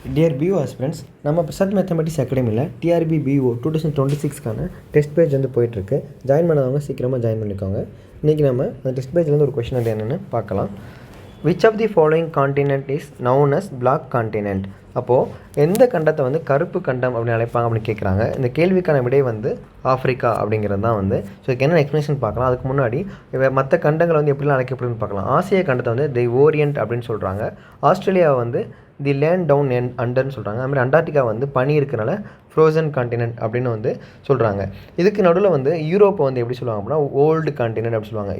Dear PO aspirants, நம்ம Prasad mathematics அகாடமியில் TRP PO 2026க்கான test page வந்து போயிட்டுருக்கு. ஜாயின் பண்ணாதவங்க சீக்கிரமாக ஜாயின் பண்ணிக்கோங்க. இன்றைக்கி நம்ம அந்த டெஸ்ட் பேஜ்லேருந்து ஒரு கொஷின் என்னென்னு பார்க்கலாம். Which of the following continent is known as black continent? அப்போது எந்த கண்டத்தை வந்து கருப்பு கண்டம் அப்படின்னு அழைப்பாங்க அப்படின்னு கேட்குறாங்க. இந்த கேள்விக்கான விடை வந்து ஆஃப்ரிக்கா அப்படிங்கிறது தான் வந்து. ஸோ இதுக்கு என்ன எக்ஸ்ப்ளனேஷன் பார்க்கலாம். அதுக்கு முன்னாடி மற்ற கண்டங்களை வந்து எப்படிலாம் அழைக்கப்படுதுன்னு பார்க்கலாம். ஆசிய கண்டத்தை வந்து தி ஓரியன்ட் அப்படின்னு சொல்கிறாங்க. ஆஸ்திரேலியாவை வந்து தி லேண்ட் டவுன் அண்டர்னு சொல்கிறாங்க. அதுமாதிரி அண்டார்டிகா வந்து பனி இருக்கிறனால ஃப்ரோசன் காண்டினென்ட் அப்படின்னு வந்து சொல்கிறாங்க. இதுக்கு நடுவில் வந்து யூரோப்பை வந்து எப்படி சொல்லுவாங்க அப்படின்னா ஓல்டு காண்டினென்ட் அப்படின்னு சொல்லுவாங்க.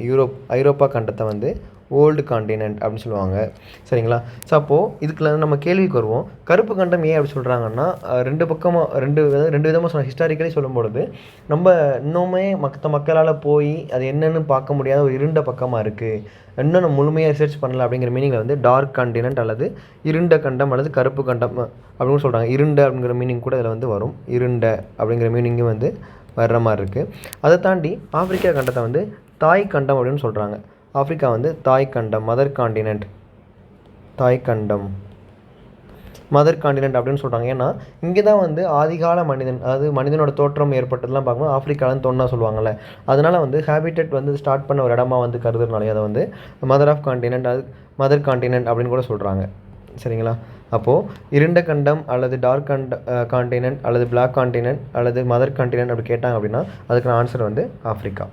ஐரோப்பா கண்டத்தை வந்து ஓல்டு காண்டினென்ட் அப்படின்னு சொல்லுவாங்க. சரிங்களா? ஸோ அப்போது இதுக்குள்ள நம்ம கேள்விக்கு வருவோம். கருப்பு கண்டம் ஏன் அப்படி சொல்கிறாங்கன்னா ரெண்டு விதமாக சொன்ன ஹிஸ்டாரிக்கலி சொல்லும்பொழுது நம்ம இன்னுமே மக்களால் போய் அது என்னென்னு பார்க்க முடியாத ஒரு இருண்ட பக்கமாக இருக்குது, இன்னும் நம்ம முழுமையாக ரிசர்ச் பண்ணல அப்படிங்கிற மீனிங்கில் வந்து டார்க் காண்டினென்ட் அல்லது இருண்ட கண்டம் அல்லது கருப்பு கண்டம் அப்படின்னு சொல்கிறாங்க. இருண்ட அப்படிங்கிற மீனிங் கூட இதில் வந்து வரும். இருண்ட அப்படிங்கிற மீனிங்கும் வந்து வர்ற மாதிரி இருக்குது. அதை தாண்டி ஆப்பிரிக்கா கண்டத்தை வந்து தாய் கண்டம் அப்படின்னு சொல்கிறாங்க. ஆப்பிரிக்கா வந்து தாய் கண்டம், மதர் காண்டினென்ட், தாய் கண்டம், மதர் காண்டினென்ட் அப்படின்னு சொல்கிறாங்க. ஏன்னா இங்கே தான் வந்து ஆதிகால மனிதன், அதாவது மனிதனோட தோற்றம் ஏற்பட்டதெல்லாம் பார்க்கும்போது ஆஃப்ரிக்காலன்னு தோணுனா சொல்லுவாங்கள்ல. அதனால் வந்து ஹேபிட்டட் வந்து ஸ்டார்ட் பண்ண ஒரு இடமா வந்து கருதுறனாலே அதை வந்து மதர் ஆஃப் காண்டினென்ட், அது மதர் காண்டினென்ட் அப்படின்னு கூட சொல்கிறாங்க. சரிங்களா? அப்போது இருண்ட கண்டம் அல்லது டார்க் காண்டினென்ட் அல்லது பிளாக் காண்டினென்ட் அல்லது மதர் காண்டினென்ட் அப்படி கேட்டாங்க அப்படின்னா அதுக்கான ஆன்சர் வந்து ஆஃப்ரிக்கா.